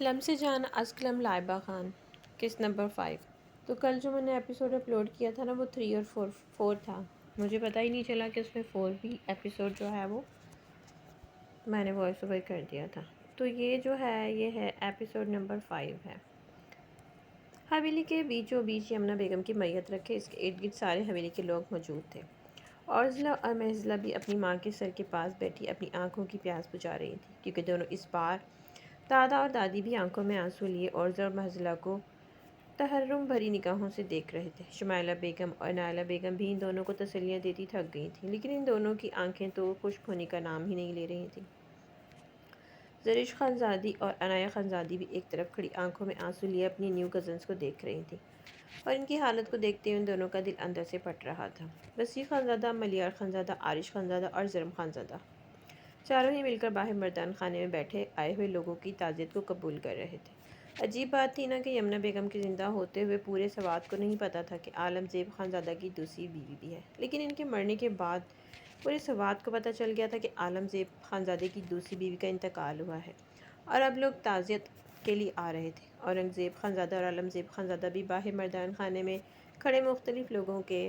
لمس جان از قلم لائبہ خان قسط نمبر 5۔ تو کل جو میں نے ایپیسوڈ اپلوڈ کیا تھا نا وہ 3 اور 4 تھا۔ مجھے پتہ ہی نہیں چلا کہ اس میں 4 بھی ایپیسوڈ جو ہے وہ میں نے وائس اوور کر دیا تھا۔ تو یہ جو ہے یہ ہے ایپیسوڈ نمبر 5 ہے۔ حویلی کے بیچوں بیچ یمنا بیگم کی میت رکھے، اس کے ارد گرد سارے حویلی کے لوگ موجود تھے۔ عرضلہ اور محضلہ بھی اپنی ماں کے سر کے پاس بیٹھی اپنی آنکھوں کی پیاس بجھا رہی تھی، کیونکہ دونوں اس بار دادا اور دادی بھی آنکھوں میں آنسو لیے عرضہ اور محضلہ کو تحرم بھری نگاہوں سے دیکھ رہے تھے۔ شمائلہ بیگم اور نائلہ بیگم بھی ان دونوں کو تسلیاں دیتی تھک گئی تھیں، لیکن ان دونوں کی آنکھیں تو خشک ہونے کا نام ہی نہیں لے رہی تھیں۔ زرش خانزادی اور عنایہ خانزادی بھی ایک طرف کھڑی آنکھوں میں آنسو لیے اپنی نیو کزنس کو دیکھ رہی تھیں، اور ان کی حالت کو دیکھتے ہوئے ان دونوں کا دل اندر سے پھٹ رہا تھا۔ وسیع خانزادہ، ملیار خانزادہ، عارش خانزادہ اور زرم خانزادہ چاروں ہی مل کر باہر مردان خانے میں بیٹھے آئے ہوئے لوگوں کی تعزیت کو قبول کر رہے تھے۔ عجیب بات تھی نا کہ یمنا بیگم کے زندہ ہوتے ہوئے پورے سوات کو نہیں پتہ تھا کہ عالم زیب خانزادہ کی دوسری بیوی بھی ہے، لیکن ان کے مرنے کے بعد پورے سوات کو پتہ چل گیا تھا کہ عالم زیب خانزادے کی دوسری بیوی کا انتقال ہوا ہے، اور اب لوگ تعزیت کے لیے آ رہے تھے۔ اورنگ زیب خانزادہ اور عالم زیب خانزادہ بھی باہر مردان خانے میں کھڑے مختلف لوگوں کے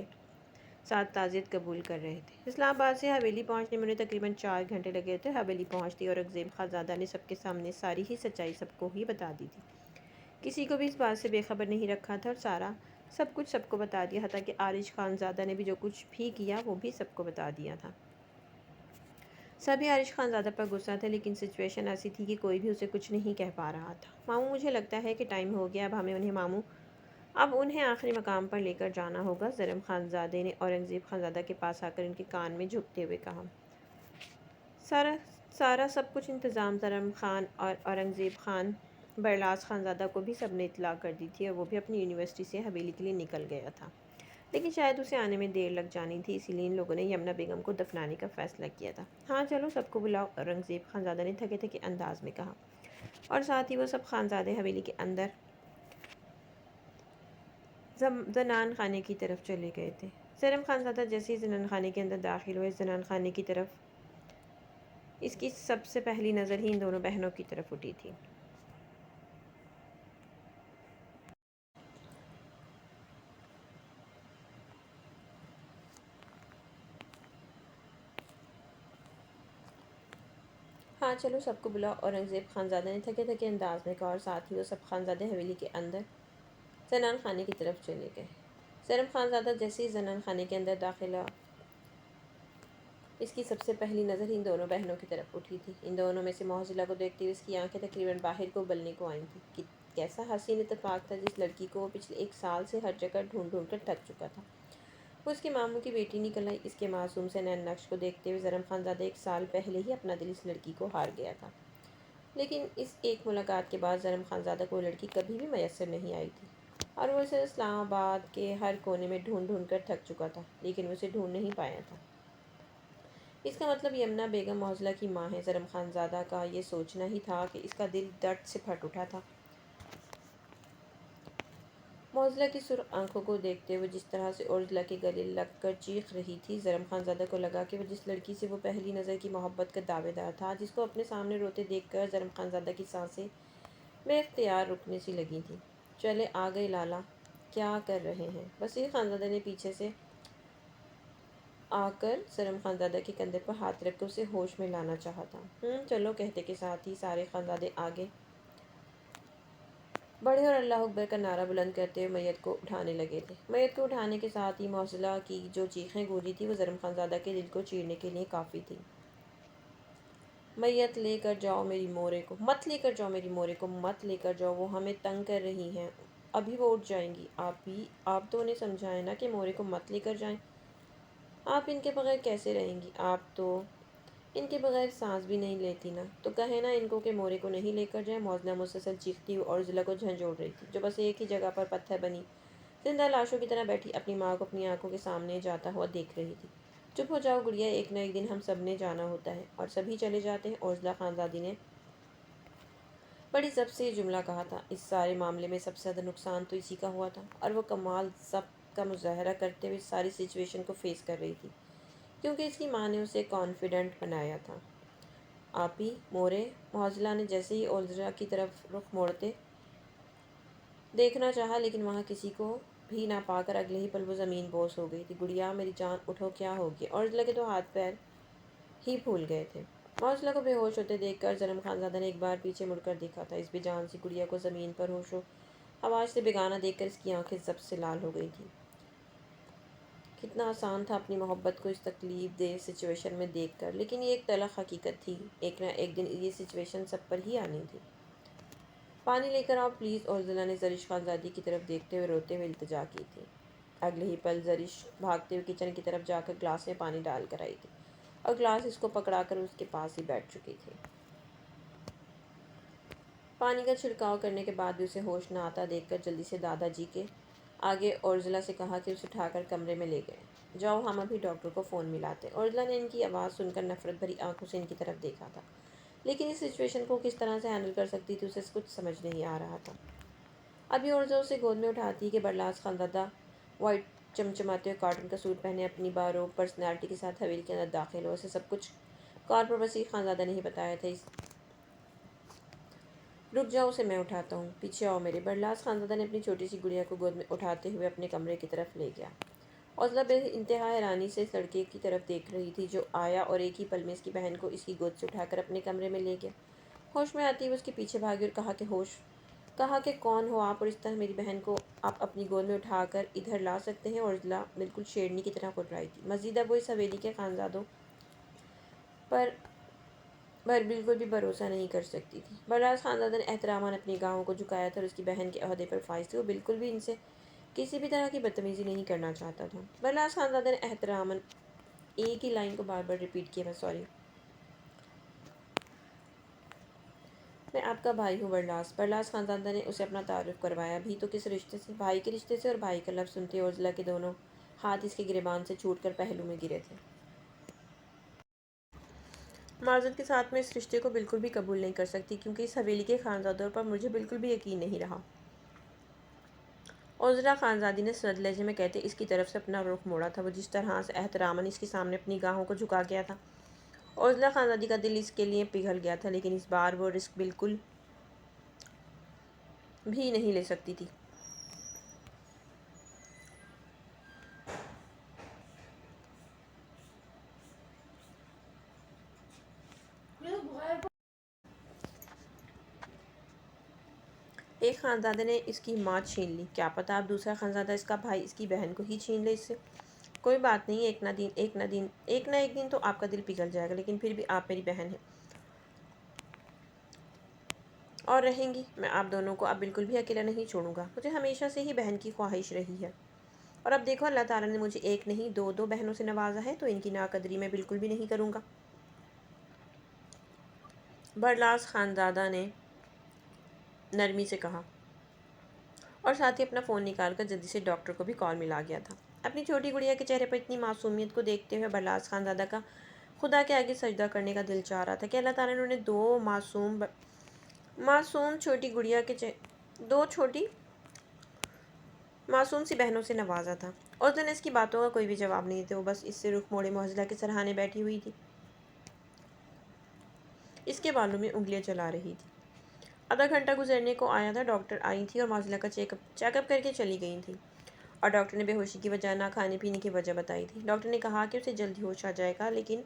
ساتھ تعزیت قبول کر رہے تھے۔ اسلام آباد سے حویلی پہنچنے میں انہیں تقریباً 4 گھنٹے لگے تھے۔ حویلی پہنچتی اورنگزیب خانزادہ نے سب کے سامنے ساری ہی سچائی سب کو ہی بتا دی تھی، کسی کو بھی اس بات سے بے خبر نہیں رکھا تھا، اور سب کچھ سب کو بتا دیا تھا کہ عارش خانزادہ نے بھی جو کچھ بھی کیا وہ بھی سب کو بتا دیا تھا۔ سبھی عارش خانزادہ پر غصہ تھے، لیکن سچویشن ایسی تھی کہ کوئی بھی اسے کچھ نہیں کہہ پا رہا تھا۔ ماموں، مجھے لگتا ہے کہ ٹائم ہو گیا، اب انہیں آخری مقام پر لے کر جانا ہوگا، زرم خانزادے نے اورنگزیب خانزادہ کے پاس آ کر ان کے کان میں جھکتے ہوئے کہا۔ سارا سب کچھ انتظام زرم خان اور اورنگزیب خان برلاس خانزادہ کو بھی سب نے اطلاع کر دی تھی، اور وہ بھی اپنی یونیورسٹی سے حویلی کے لیے نکل گیا تھا، لیکن شاید اسے آنے میں دیر لگ جانی تھی، اسی لیے ان لوگوں نے یمنا بیگم کو دفنانے کا فیصلہ کیا تھا۔ ہاں چلو سب کو بلاؤ، اورنگزیب خانزادہ نے تھکے تھکے انداز میں کہا، اور ساتھ ہی وہ سب خانزادے حویلی کے اندر زنان خانے کی طرف چلے گئے تھے۔ زرم خانزادہ جیسے ہی زنان خانے کے اندر داخل ہوئے، زنان خانے کی طرف اس کی سب سے پہلی نظر ہی ان دونوں بہنوں کی طرف اٹھی تھی۔ ہاں چلو سب کو بلاؤ، اورنگزیب خانزادہ نے تھکے تھکے انداز میں کہا، اور ساتھ ہی وہ سب خانزادے حویلی کے اندر زنان خانے کی طرف چلے گئے۔ زرم خانزادہ جیسے ہی زنان خانے کے اندر داخلہ، اس کی سب سے پہلی نظر ان دونوں بہنوں کی طرف اٹھی تھی۔ ان دونوں میں سے محضلہ کو دیکھتے ہوئے اس کی آنکھیں تقریباً باہر کو ابلنے کو آئی تھیں کہ کیسا حسین اتفاق تھا، جس لڑکی کو وہ پچھلے 1 سال سے ہر جگہ ڈھونڈ ڈھونڈ کر تھک چکا تھا، وہ اس کے ماموں کی بیٹی نکل آئی۔ اس کے معصوم سے نین نقش کو دیکھتے ہوئے زرم خانزادہ 1 سال پہلے ہی اپنا دل اس لڑکی کو ہار گیا تھا، لیکن اس ایک ملاقات کے بعد زرم خانزادہ کو وہ لڑکی کبھی بھی میسر نہیں آئی تھی، اور وہ اسے اسلام آباد کے ہر کونے میں ڈھونڈ ڈھونڈ کر تھک چکا تھا، لیکن وہ اسے ڈھونڈ نہیں پایا تھا۔ اس کا مطلب یمنا بیگم محضلہ کی ماں ہے۔ زرم خانزادہ کا یہ سوچنا ہی تھا کہ اس کا دل درد سے پھٹ اٹھا تھا۔ محضلہ کی سرخ آنکھوں کو دیکھتے ہوئے جس طرح سے عرضلہ کے گلے لگ کر چیخ رہی تھی، زرم خانزادہ کو لگا کہ وہ جس لڑکی سے وہ پہلی نظر کی محبت کا دعوے دار تھا، جس کو اپنے سامنے روتے دیکھ کر زرم خانزادہ کی سانسیں بے اختیار رکنے سی لگی تھیں۔ چلے آ گئے لالا، کیا کر رہے ہیں؟ وسیع خانزادہ نے پیچھے سے آ کر زرم خانزادہ کے کندھے پر ہاتھ رکھ کر اسے ہوش میں لانا چاہا تھا۔ چلو کہتے کے ساتھ ہی سارے خانزادے آگے بڑھے اور اللہ اکبر کا نعرہ بلند کرتے ہوئے میت کو اٹھانے لگے تھے۔ میت کو اٹھانے کے ساتھ ہی محضلہ کی جو چیخیں گونجی تھیں وہ زرم خانزادہ کے دل کو چیرنے کے لیے کافی تھیں۔ میت لے کر جاؤ میری مورے کو، مت لے کر جاؤ میری مورے کو، مت لے کر جاؤ، وہ ہمیں تنگ کر رہی ہیں، ابھی وہ اٹھ جائیں گی۔ آپ تو انہیں سمجھائیں نا کہ مورے کو مت لے کر جائیں، آپ ان کے بغیر کیسے رہیں گی؟ آپ تو ان کے بغیر سانس بھی نہیں لیتی نا، تو کہے نا ان کو کہ مورے کو نہیں لے کر جائیں۔ محضلہ مسلسل چیختی ہوئی عرضلہ کو جھنجھوڑ رہی تھی، جو بس ایک ہی جگہ پر پتھر بنی زندہ لاشوں کی طرح بیٹھی اپنی ماں کو اپنی آنکھوں کے سامنے جاتا ہوا دیکھ رہی تھی۔ چپ ہو جاؤ گڑیا، ایک نہ ایک دن ہم سب نے جانا ہوتا ہے، اور سبھی چلے جاتے ہیں۔ عرضلہ خانزادی نے بڑی ضبط سے یہ جملہ کہا تھا۔ اس سارے معاملے میں سب سے زیادہ نقصان تو اسی کا ہوا تھا، اور وہ کمال ضبط کا مظاہرہ کرتے ہوئے ساری سچویشن کو فیس کر رہی تھی، کیونکہ اس کی ماں نے اسے کانفیڈنٹ بنایا تھا۔ آپی مورے، معزلہ نے جیسے ہی اورزلا کی طرف رخ موڑتے دیکھنا چاہا، لیکن وہاں کسی کو بھی نہ پا کر اگلے ہی پل وہ زمین بوس ہو گئی تھی۔ گڑیا میری جان اٹھو، کیا ہو گیا؟ اورزلا کے تو ہاتھ پیر ہی پھول گئے تھے۔ معزلہ کو بے ہوش ہوتے دیکھ کر ظلم خانزادہ نے ایک بار پیچھے مڑ کر دیکھا تھا۔ اس بے جان سی گڑیا کو زمین پر ہوش و حواس سے بیگانہ دیکھ کر اس کی آنکھیں ضبط سے لال ہو گئی تھیں۔ کتنا آسان تھا اپنی محبت کو اس تکلیف دہ سچویشن میں دیکھ کر، لیکن یہ ایک تلخ حقیقت تھی، ایک نہ ایک دن یہ سچویشن سب پر ہی آنی تھی۔ پانی لے کر آؤ پلیز، اورزلا نے زرش خانزادی کی طرف دیکھتے ہوئے روتے ہوئے التجا کی تھی۔ اگلے ہی پل زرش بھاگتے ہوئے کچن کی طرف جا کر گلاس میں پانی ڈال کر آئی تھی، اور گلاس اس کو پکڑا کر اس کے پاس ہی بیٹھ چکی تھی۔ پانی کا چھڑکاؤ کرنے کے بعد بھی اسے ہوش نہ آتا دیکھ کر جلدی سے دادا جی کے آگے اورزلا سے کہا کہ اسے اٹھا کر کمرے میں لے گئے۔ جاؤ ہم ابھی ڈاکٹر کو فون ملاتے۔ اورزلا نے ان کی آواز سن کر نفرت بھری آنکھوں سے ان کی طرف دیکھا تھا، لیکن اس سچویشن کو کس طرح سے ہینڈل کر سکتی تھی اسے کچھ سمجھ نہیں آ رہا تھا۔ ابھی اورزلا اسے گود میں اٹھاتی کہ برلاس خانزادہ وائٹ چمچماتے ہوئے کاٹن کا سوٹ پہنے اپنی باروب پرسنالٹی کے ساتھ حویلی کے اندر داخل ہو۔ اسے سب کچھ کارپور وسیع خانزادہ نے ہی بتایا تھا۔ رک جاؤ، اسے میں اٹھاتا ہوں، پیچھے آؤ میرے۔ برلاس خانزادہ نے اپنی چھوٹی سی گڑیا کو گود میں اٹھاتے ہوئے اپنے کمرے کی طرف لے گیا۔ اورزلا بے انتہا حیرانی سے اس لڑکے کی طرف دیکھ رہی تھی جو آیا اور ایک ہی پل میں اس کی بہن کو اس کی گود سے اٹھا کر اپنے کمرے میں لے گیا۔ ہوش میں آتی ہوئے اس کے پیچھے بھاگی اور کہا کہ کون ہو آپ اور اس طرح میری بہن کو آپ اپنی گود میں اٹھا کر ادھر لا سکتے ہیں؟ اورزلا بالکل شیرنی کی طرح کٹرائی تھی۔ مزید اب وہ اس حویلی کے خانزادوں پر بالکل بھی بھروسہ نہیں کر سکتی تھی۔ برلاس خانزادہ نے احتراماً اپنی نگاہوں کو جھکایا تھا اور اس کی بہن کے عہدے پر فائز تھی، وہ بالکل بھی ان سے کسی بھی طرح کی بدتمیزی نہیں کرنا چاہتا تھا۔ برلاس خانزادہ نے احتراماً ایک ہی لائن کو بار بار ریپیٹ کیا، سوری، میں آپ کا بھائی ہوں برلاس۔ برلاس خانزادہ نے اسے اپنا تعارف کروایا۔ بھی تو کس رشتے سے؟ بھائی کے رشتے سے، اور بھائی کا لفظ سنتے اورزلا کے دونوں ہاتھ اس کے گریبان سے چھوٹ کر پہلو میں گرے تھے۔ معذرت کے ساتھ میں اس رشتے کو بالکل بھی قبول نہیں کر سکتی، کیونکہ اس حویلی کے خانزادوں پر مجھے بالکل بھی یقین نہیں رہا۔ اورزلا خانزادی نے سرد لہجے میں کہتے اس کی طرف سے اپنا رخ موڑا تھا۔ وہ جس طرح سے احتراماً اس کے سامنے اپنی نگاہوں کو جھکا گیا تھا، اورزلا خانزادی کا دل اس کے لیے پگھل گیا تھا، لیکن اس بار وہ رسک بالکل بھی نہیں لے سکتی تھی۔ ایک خانزادے نے اس کی ماں چھین لی، کیا پتہ اب دوسرا خانزادہ اس کا بھائی اس کی بہن کو ہی چھین لے اس سے۔ کوئی بات نہیں، ایک نہ ایک دن تو آپ کا دل پگھل جائے گا، لیکن پھر بھی آپ میری بہن ہیں اور رہیں گی۔ میں آپ دونوں کو اب بالکل بھی اکیلا نہیں چھوڑوں گا، مجھے ہمیشہ سے ہی بہن کی خواہش رہی ہے، اور اب دیکھو اللہ تعالیٰ نے مجھے ایک نہیں دو بہنوں سے نوازا ہے، تو ان کی ناقدری میں بالکل بھی نہیں کروں گا۔ برلاس خانزادہ نے نرمی سے کہا، اور ساتھ ہی اپنا فون نکال کر جلدی سے ڈاکٹر کو بھی کال ملا گیا تھا۔ اپنی چھوٹی گڑیا کے چہرے پر اتنی معصومیت کو دیکھتے ہوئے برلاس خانزادہ کا خدا کے آگے سجدہ کرنے کا دل چاہ رہا تھا کہ اللہ تعالیٰ نے انہیں دو چھوٹی معصوم سی بہنوں سے نوازا تھا۔ اورزلا نے اس کی باتوں کا کوئی بھی جواب نہیں دیتے، وہ بس اس سے رخ موڑے معزلہ کے سرہانے بیٹھی ہوئی تھی، اس کے بالوں میں انگلیاں چلا رہی تھی۔ آدھا گھنٹہ گزرنے کو آیا تھا، ڈاکٹر آئی تھی اور معزلہ کا چیک اپ کر کے چلی گئی تھیں، اور ڈاکٹر نے بے ہوشی کی وجہ نہ کھانے پینے کی وجہ بتائی تھی۔ ڈاکٹر نے کہا کہ اسے جلد ہی ہوش آ جائے گا، لیکن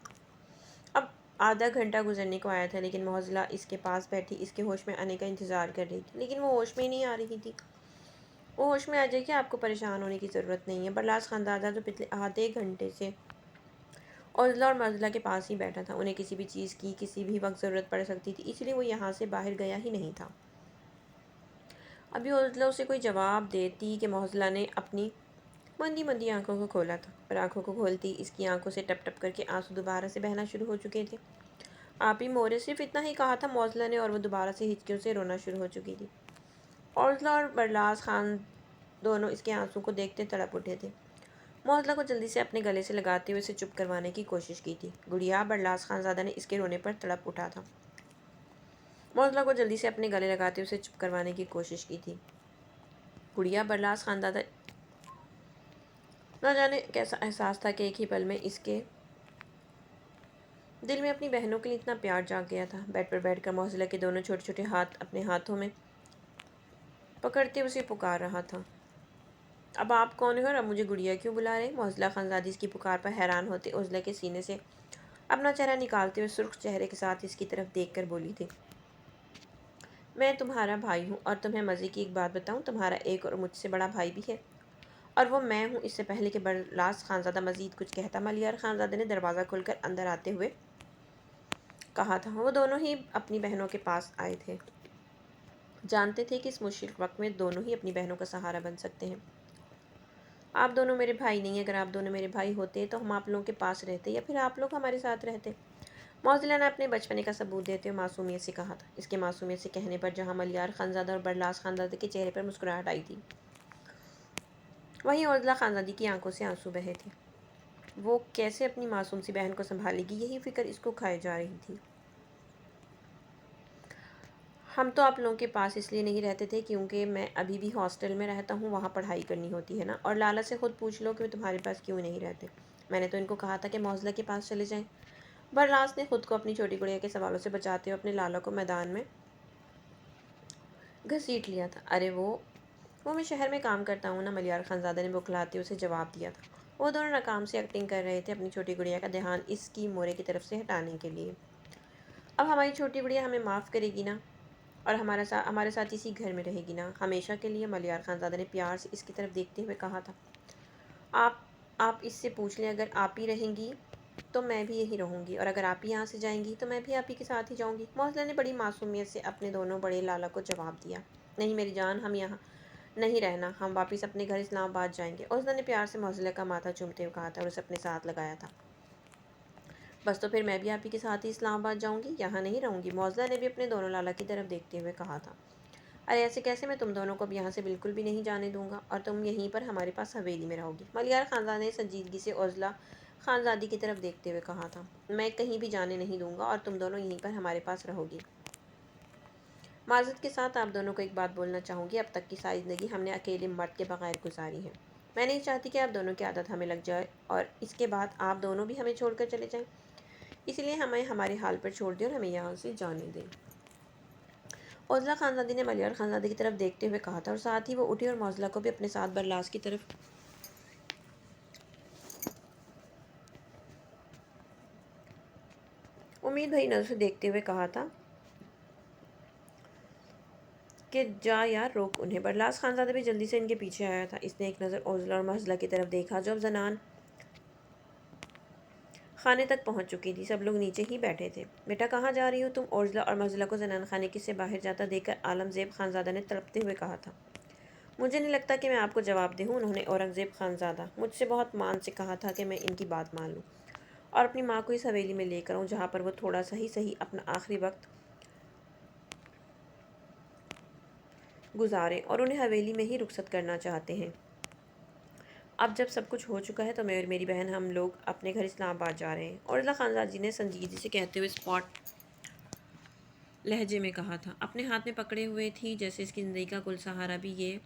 اب آدھا گھنٹہ گزرنے کو آیا تھا، لیکن معزلہ اس کے پاس بیٹھی اس کے ہوش میں آنے کا انتظار کر رہی تھی، لیکن وہ ہوش میں ہی نہیں آ رہی تھی۔ وہ ہوش میں آ جائے کہ آپ کو پریشان ہونے کی ضرورت نہیں ہے۔ برلاس خانزادہ جو پچھلے آدھے گھنٹے سے اورزلا اور معزلہ کے پاس ہی بیٹھا تھا، انہیں کسی بھی چیز کی کسی بھی وقت ضرورت پڑ سکتی تھی، اس لیے وہ یہاں سے باہر گیا ہی نہیں تھا۔ ابھی اورزلا اسے کوئی جواب دیتی کہ معزلہ نے اپنی مندی آنکھوں کو کھولا تھا، پر آنکھوں کو کھولتی اس کی آنکھوں سے ٹپ ٹپ کر کے آنسو دوبارہ سے بہنا شروع ہو چکے تھے۔ آپ ہی مورے، صرف اتنا ہی کہا تھا معزلہ نے، اور وہ دوبارہ سے ہچکیوں سے رونا شروع ہو چکی تھی۔ اورزلا اور برلاس خان دونوں اس کے آنسو کو دیکھتے تڑپ اٹھے تھے۔ معزلہ کو جلدی سے اپنے گلے سے لگاتے ہوئے اسے چپ کروانے کی کوشش کی تھی۔ گڑیا، برلاس خانزادہ نے اس کے رونے پر تڑپ اٹھا تھا۔ معزلہ کو جلدی سے اپنے گلے لگاتے ہوئے اسے چپ کروانے کی کوشش کی تھی۔ گڑیا، برلاس خانزادہ نہ جانے کیسا احساس تھا کہ ایک ہی پل میں اس کے دل میں اپنی بہنوں کے لیے اتنا پیار جاگ گیا تھا۔ بیڈ پر بیٹھ کر موزلہ کے دونوں چھوٹے چھوٹے ہاتھ اپنے ہاتھوں میں پکڑتے اسے پکار رہا تھا۔ اب آپ کون ہیں اور اب مجھے گڑیا کیوں بلا رہے؟ موزلہ خانزادی اس کی پکار پر حیران ہوتے عضلہ کے سینے سے اپنا چہرہ نکالتے ہوئے سرخ چہرے کے ساتھ اس کی طرف دیکھ کر بولی تھی، میں تمہارا بھائی ہوں اور تمہیں مزے کی ایک بات بتاؤں، تمہارا ایک اور مجھ سے بڑا بھائی بھی ہے اور وہ میں ہوں۔ اس سے پہلے کہ برلاس خانزادہ مزید کچھ کہتا، ملیار خانزادہ نے دروازہ کھول کر اندر آتے ہوئے کہا تھا۔ وہ دونوں ہی اپنی بہنوں کے پاس آئے تھے، جانتے تھے کہ اس مشکل وقت میں دونوں ہی اپنی بہنوں کا سہارا بن سکتے ہیں۔ آپ دونوں میرے بھائی نہیں ہیں، اگر آپ دونوں میرے بھائی ہوتے تو ہم آپ لوگوں کے پاس رہتے یا پھر آپ لوگ ہمارے ساتھ رہتے۔ موزلہ نے اپنے بچپنے کا ثبوت دیتے ہوئے معصومیت سے کہا تھا۔ اس کے معصومیت سے کہنے پر جہاں ملیار خانزادہ اور برلاس خانزادہ کے چہرے پر مسکراہٹ آئی تھی، وہیں عضلہ خانزادی کی آنکھوں سے آنسو بہے تھے۔ وہ کیسے اپنی معصوم سی بہن کو سنبھالے گی، یہی فکر اس کو کھائے جا رہی تھی۔ ہم تو آپ لوگوں کے پاس اس لیے نہیں رہتے تھے کیونکہ میں ابھی بھی ہاسٹل میں رہتا ہوں، وہاں پڑھائی کرنی ہوتی ہے نا، اور لالا سے خود پوچھ لو کہ وہ تمہارے پاس کیوں نہیں رہتے۔ میں نے تو ان کو کہا تھا کہ موزلہ کے پاس چلے جائیں۔ برلاس نے خود کو اپنی چھوٹی گڑیا کے سوالوں سے بچاتے ہوئے اپنے لالا کو میدان میں گھسیٹ لیا تھا۔ ارے وہ میں شہر میں کام کرتا ہوں نا، ملیار خانزادہ نے بکھلاتے اسے جواب دیا تھا۔ وہ دونوں ناکام سے ایکٹنگ کر رہے تھے، اپنی چھوٹی گڑیا کا دھیان اس کی مورے کی طرف سے ہٹانے کے لیے۔ اب ہماری چھوٹی گڑیا ہمیں معاف کرے گی نا، اور ہمارے ساتھ اسی گھر میں رہے گی نا، ہمیشہ کے لیے؟ ملیار خانزادہ نے پیار سے اس کی طرف دیکھتے ہوئے کہا تھا۔ آپ آپ اس سے پوچھ لیں، اگر آپ ہی رہیں گی تو میں بھی یہی رہوں گی، اور اگر آپ ہی یہاں سے جائیں گی تو میں بھی آپ ہی کے ساتھ ہی جاؤں گی۔ موزلہ نے بڑی معصومیت سے اپنے دونوں بڑے لالا کو جواب دیا۔ نہیں میری جان، ہم یہاں نہیں رہنا، ہم واپس اپنے گھر اسلام آباد جائیں گے۔ عضلہ نے پیار سے موزلہ کا ماتھا چومتے ہوئے کہا تھا اور اسے اپنے ساتھ لگایا تھا۔ بس تو پھر میں بھی آپ ہی کے ساتھ ہی اسلام آباد جاؤں گی، یہاں نہیں رہوں گی۔ موزلہ نے بھی اپنے دونوں لالا کی طرف دیکھتے ہوئے کہا تھا۔ ارے ایسے کیسے، میں تم دونوں کو اب یہاں سے بالکل بھی نہیں جانے دوں گا، اور تم یہیں پر ہمارے پاس حویلی میں رہو گی۔ ملیار خانزادہ نے سنجیدگی سے عضلہ خانزادی کی طرف دیکھتے ہوئے کہا تھا۔ میں کہیں بھی جانے نہیں دوں گا اور تم دونوں یہیں پر ہمارے پاس رہو گی۔ معذرت کے ساتھ آپ دونوں کو ایک بات بولنا چاہوں گی، اب تک کی ساری زندگی ہم نے اکیلے مرد کے بغیر گزاری ہے۔ میں نہیں چاہتی کہ آپ دونوں کی عادت ہمیں لگ جائے اور اس کے بعد آپ دونوں بھی ہمیں چھوڑ کر چلے جائیں، اس لیے ہمیں ہمارے حال پر چھوڑ دیں اور ہمیں یہاں سے جانے دیں۔ عضلہ خانزادی نے ملیار خانزادہ کی طرف دیکھتے ہوئے کہا تھا، اور ساتھ ہی وہ اٹھی اور موزلہ کو بھی اپنے ساتھ برلاس کی طرف امید بھری نظر سے دیکھتے ہوئے کہا تھا کہ جا یار، روک انہیں۔ برلاس خانزادہ بھی جلدی سے ان کے پیچھے آیا تھا۔ اس نے ایک نظر عضلہ اور موزلہ کی طرف دیکھا جو اب زنان خانے تک پہنچ چکی تھی۔ سب لوگ نیچے ہی بیٹھے تھے۔ بیٹا کہاں جا رہی ہو تم؟ عضلہ اور موزلہ کو زنان خانے سے باہر جاتا دیکھ کر عالمزیب خانزادہ نے تڑپتے ہوئے کہا تھا۔ مجھے نہیں لگتا کہ میں آپ کو جواب دے ہوں، انہوں نے اورنگزیب خانزادہ مجھ سے بہت مان سے کہا تھا کہ میں ان کی بات مان لوں اور اپنی ماں کو اس حویلی میں لے کر آؤں جہاں پر وہ تھوڑا سا ہی صحیح اپنا آخری وقت گزاریں، اور انہیں حویلی میں ہی رخصت کرنا چاہتے ہیں۔ اب جب سب کچھ ہو چکا ہے تو میں اور میری بہن ہم لوگ اپنے گھر اسلام آباد جا رہے ہیں، عضلہ خانزادی نے سنجیدگی سے کہتے ہوئے اسپاٹ لہجے میں کہا تھا۔ اپنے ہاتھ میں پکڑے ہوئے تھی جیسے اس کی زندگی کا کل سہارا بھی یہ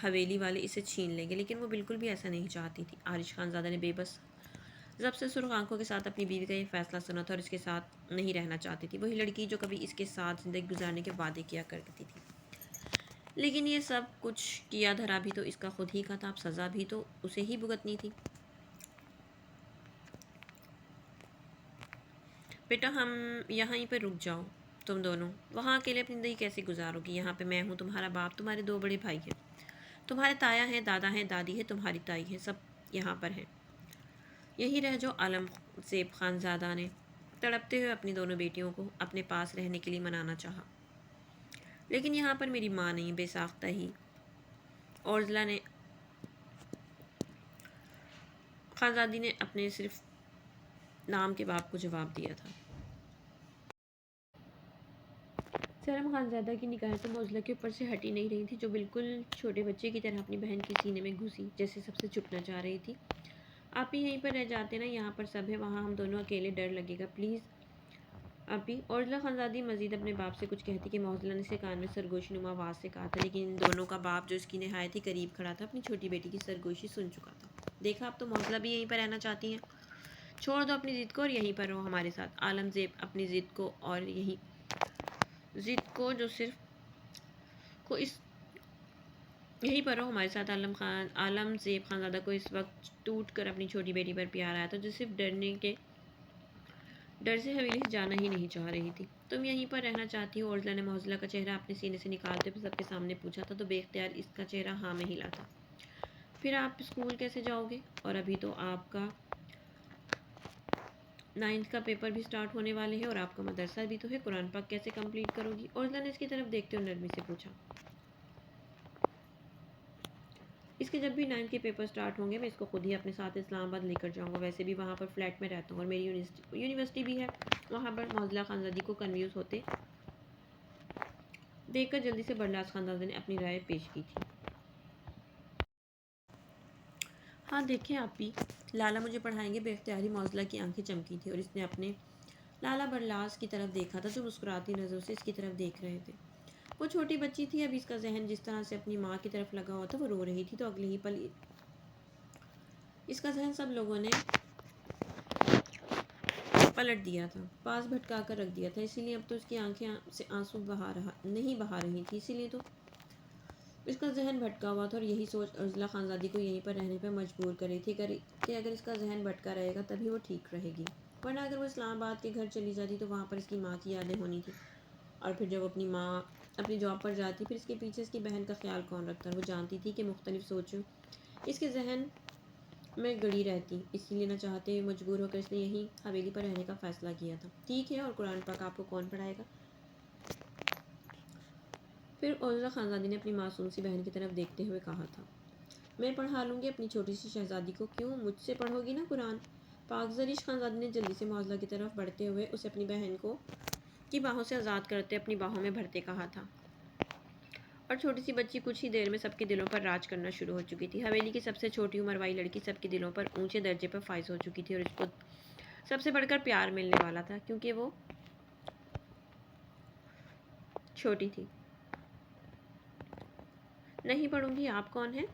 حویلی والے اسے چھین لیں گے، لیکن وہ بالکل بھی ایسا نہیں چاہتی تھی۔ عارش خانزادہ نے بے بس ضبط سے سرخ آنکھوں کے ساتھ اپنی بیوی کا یہ فیصلہ سنا تھا اور اس کے ساتھ نہیں رہنا چاہتی تھی، وہی لڑکی جو کبھی اس کے ساتھ زندگی گزارنے کے وعدے کیا کرتی تھی۔ لیکن یہ سب کچھ کیا دھرا بھی تو اس کا خود ہی کا تھا، اب سزا بھی تو اسے ہی بھگتنی تھی۔ بیٹا ہم یہیں پہ رک جاؤ، تم دونوں وہاں اکیلے اپنی زندگی کیسے گزارو گی؟ یہاں پہ میں ہوں، تمہارا باپ، تمہارے دو بڑے بھائی ہیں، تمہارے تایا ہیں، دادا ہیں، دادی ہے، تمہاری تائی ہے، سب یہاں پر ہیں، یہی رہ جو۔ عالمزیب خانزادہ نے تڑپتے ہوئے اپنی دونوں بیٹیوں کو اپنے پاس رہنے کے لیے منانا چاہا۔ لیکن یہاں پر میری ماں نہیں، بے ساختہ ہی عضلہ نے خانزادی نے اپنے صرف نام کے باپ کو جواب دیا تھا۔ سرم خانزادہ کی نگاہیں تو موزلہ کے اوپر سے ہٹی نہیں رہی تھی، جو بالکل چھوٹے بچے کی طرح اپنی بہن کے سینے میں گھسی، جیسے سب سے چھپنا چاہ رہی تھی۔ آپ ہی یہیں پر رہ جاتے نا، یہاں پر سب ہے، وہاں ہم دونوں اکیلے، ڈر لگے گا، پلیز آپ ہی۔ عضلہ خانزادی مزید اپنے باپ سے کچھ کہتی کہ موزلہ نے اسے کان میں سرگوشی نما آواز سے کہا تھا، لیکن ان دونوں کا باپ جو اس کی نہایت ہی قریب کھڑا تھا، اپنی چھوٹی بیٹی کی سرگوشی سن چکا تھا۔ دیکھا، اب تو موزلہ بھی یہیں پر رہنا چاہتی ہیں، چھوڑ دو اپنی ضد کو اور یہیں پر رہو ہمارے ساتھ. عالم زیب اپنی ضد کو اور یہی ضد کو جو صرف کو اس یہیں پر رہو ہمارے ساتھ. عالم زیب خانزادہ کو اس وقت ٹوٹ کر اپنی چھوٹی بیٹی پر پیار آیا تھا جو صرف ڈر سے حویلی سے جانا ہی نہیں چاہ رہی تھی. تم یہیں پر رہنا چاہتی ہو؟ اوزلا نے معزلہ کا چہرہ اپنے سینے سے نکالتے ہوئے سب کے سامنے پوچھا تھا تو بے اختیار اس کا چہرہ ہاں میں ہلا تھا. پھر آپ اسکول کیسے جاؤ گے؟ اور ابھی تو آپ کا 9th کا پیپر بھی سٹارٹ ہونے والے ہیں اور آپ کا مدرسہ بھی تو ہے. قرآن پاک کیسے کمپلیٹ کرو گی؟ اوزلا نے اس کی طرف دیکھتے ہوئے نرمی سے پوچھا. اس کے جب بھی 9th کے پیپر سٹارٹ ہوں گے میں اس کو خود ہی اپنے ساتھ اسلام آباد لے کر جاؤں گا. ویسے بھی وہاں پر فلیٹ میں رہتا ہوں اور میری یونیورسٹی بھی ہے وہاں پر. معزلہ خانزادی کو کنفیوز ہوتے دیکھ کر جلدی سے برلاس خانزادہ نے اپنی رائے پیش کی تھی. ہاں دیکھیں آپ بھی لالا مجھے پڑھائیں گے. بے اختیاری معزلہ کی آنکھیں چمکی تھی اور اس نے اپنے لالا برلاس کی طرف دیکھا تھا جو مسکراتی نظروں سے اس کی طرف دیکھ رہے تھے. وہ چھوٹی بچی تھی. اب اس کا ذہن جس طرح سے اپنی ماں کی طرف لگا ہوا تھا. وہ رو رہی تھی تو اگلے ہی پل اس کا ذہن سب لوگوں نے پلٹ دیا تھا, پاس بھٹکا کر رکھ دیا تھا. اسی لیے اب تو اس کی آنکھیں سے آنسو نہیں بہا رہی تھی. اسی لیے تو اس کا ذہن بھٹکا ہوا تھا اور یہی سوچ اوزلا خانزادی کو یہیں پر رہنے پر مجبور کر رہی تھی کہ اگر اس کا ذہن بھٹکا رہے گا تبھی وہ ٹھیک رہے گی, ورنہ اگر وہ اسلام آباد کے گھر چلی جاتی تو وہاں پر اس کی ماں کی یادیں ہونی تھی. اور پھر جب اپنی ماں اپنی جاب پر جاتی پھر اس کے پیچھے اس کی بہن کا خیال کون رکھتا. وہ جانتی تھی کہ مختلف سوچوں اس کے ذہن میں گڑی رہتی. اسی لیے نہ چاہتے ہوئے مجبور ہو کر اس نے یہیں حویلی پر رہنے کا فیصلہ کیا تھا. ٹھیک ہے, اور قرآن پاک آپ کو کون پڑھائے گا؟ پھر اوزلا خانزادی نے اپنی معصوم سی بہن کی طرف دیکھتے ہوئے کہا تھا. میں پڑھا لوں گی اپنی چھوٹی سی شہزادی کو. کیوں, مجھ سے پڑھو گی نا قرآن پاک؟ زریش خانزادی نے جلدی سے معزلہ کی طرف بڑھتے ہوئے اسے اپنی بہن کو کی باہوں سے آزاد کرتے اپنی باہوں میں بھرتے کہا تھا. اور چھوٹی سی بچی کچھ ہی دیر میں سب کے دلوں پر راج کرنا شروع ہو چکی تھی. حویلی کی سب سے چھوٹی عمر والی لڑکی سب کے دلوں پر اونچے درجے پر فائز ہو چکی تھی اور اس کو سب سے بڑھ کر پیار ملنے والا تھا کیونکہ وہ چھوٹی تھی. نہیں پڑھوں گی. آپ کون ہیں؟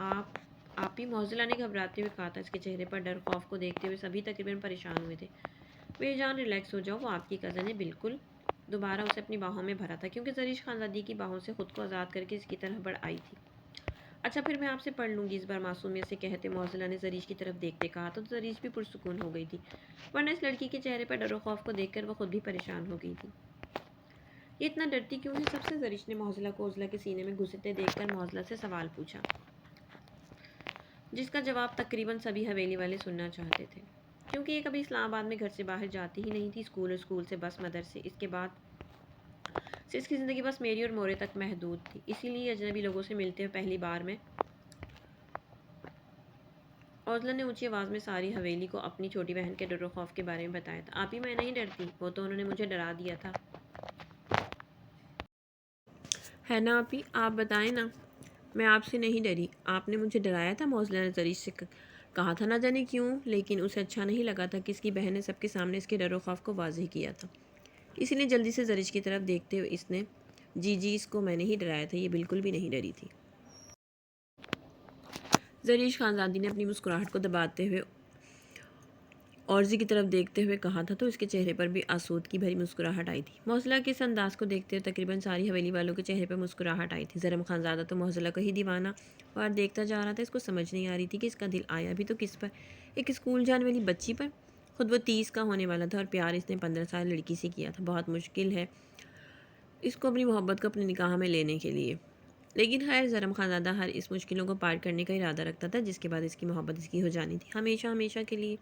آپ ہی, معزلہ نے گھبراتے ہوئے کہا تھا. اس کے چہرے پر ڈر خوف کو دیکھتے ہوئے سبھی تقریباً پریشان ہوئے تھے. میری جان ریلیکس ہو جاؤ, وہ آپ کی کزن ہے. بالکل. دوبارہ اسے اپنی باہوں میں بھرا تھا کیونکہ زریش خانزادی کی باہوں سے خود کو آزاد کر کے اس کی طرف بڑھ آئی تھی. اچھا پھر میں آپ سے پڑھ لوں گی اس بار, معصومیت سے کہتے معزلہ نے زریش کی طرف دیکھتے کہا تو زریش بھی پرسکون ہو گئی تھی, ورنہ اس لڑکی کے چہرے پر ڈر و خوف کو دیکھ کر وہ خود بھی پریشان ہو گئی تھی. یہ اتنا ڈرتی کیوں ہے سب سے؟ زریش نے معزلہ کو اوزلا کے سینے میں گھستے دیکھ کر معزلہ سے سوال پوچھا جس کا جواب تقریباً سبھی حویلی والے سننا چاہتے تھے. کیونکہ یہ کبھی اسلام آباد میں گھر سے باہر جاتی ہی نہیں تھی. اسکول اور اسکول سے بس مدرسے, اس کے بعد سے اس کی زندگی بس میری اور مورے تک محدود تھی. اسی لیے اجنبی لوگوں سے ملتے ہوئے پہلی بار میں اوزلا نے اونچی آواز میں ساری حویلی کو اپنی چھوٹی بہن کے ڈر و خوف کے بارے میں بتایا تھا. آپ ہی, میں نہیں ڈرتی, وہ تو انہوں نے مجھے ڈرا دیا تھا. ہے نا آپ ہی, آپ بتائیں نا. میں آپ سے نہیں ڈری, آپ نے مجھے ڈرایا تھا. معزلہ نے زریش سے کہا تھا. نہ جانے کیوں, لیکن اسے اچھا نہیں لگا تھا کہ اس کی بہن نے سب کے سامنے اس کے ڈر و خوف کو واضح کیا تھا. اسی لیے جلدی سے زریش کی طرف دیکھتے ہوئے اس نے جی اس کو میں نے ہی ڈرایا تھا, یہ بالکل بھی نہیں ڈری تھی. زریش خانزادی نے اپنی مسکراہٹ کو دباتے ہوئے عورضی کی طرف دیکھتے ہوئے کہا تھا تو اس کے چہرے پر بھی آسودگی بھری مسکراہٹ آئی تھی. معزلہ کے اس انداز کو دیکھتے ہوئے تقریباً ساری حویلی والوں کے چہرے پر مسکراہٹ آئی تھی. زرم خانزادہ تو معزلہ کو ہی دیوانہ وار دیکھتا جا رہا تھا. اس کو سمجھ نہیں آ رہی تھی کہ اس کا دل آیا بھی تو کس پر, ایک اسکول جانے والی بچی پر. خود وہ 30 کا ہونے والا تھا اور پیار اس نے 15 سال لڑکی سے کیا تھا. بہت مشکل ہے اس کو اپنی محبت کو اپنے نکاح میں لینے کے لیے. لیکن خیر, زرم خانزادہ ہر اس مشکلوں کو پار کرنے کا ارادہ رکھتا تھا جس کے بعد اس کی محبت اس کی ہو جانی تھی, ہمیشہ کے لیے.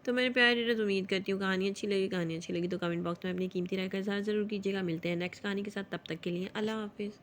تو میرے پیارے ریڈرز, امید کرتی ہوں کہانی اچھی لگی تو کمنٹ باکس میں اپنی قیمتی رائے کا اظہار ضرور کیجیے گا. ملتے ہیں نیکسٹ کہانی کے ساتھ, تب تک کے لیے اللہ حافظ.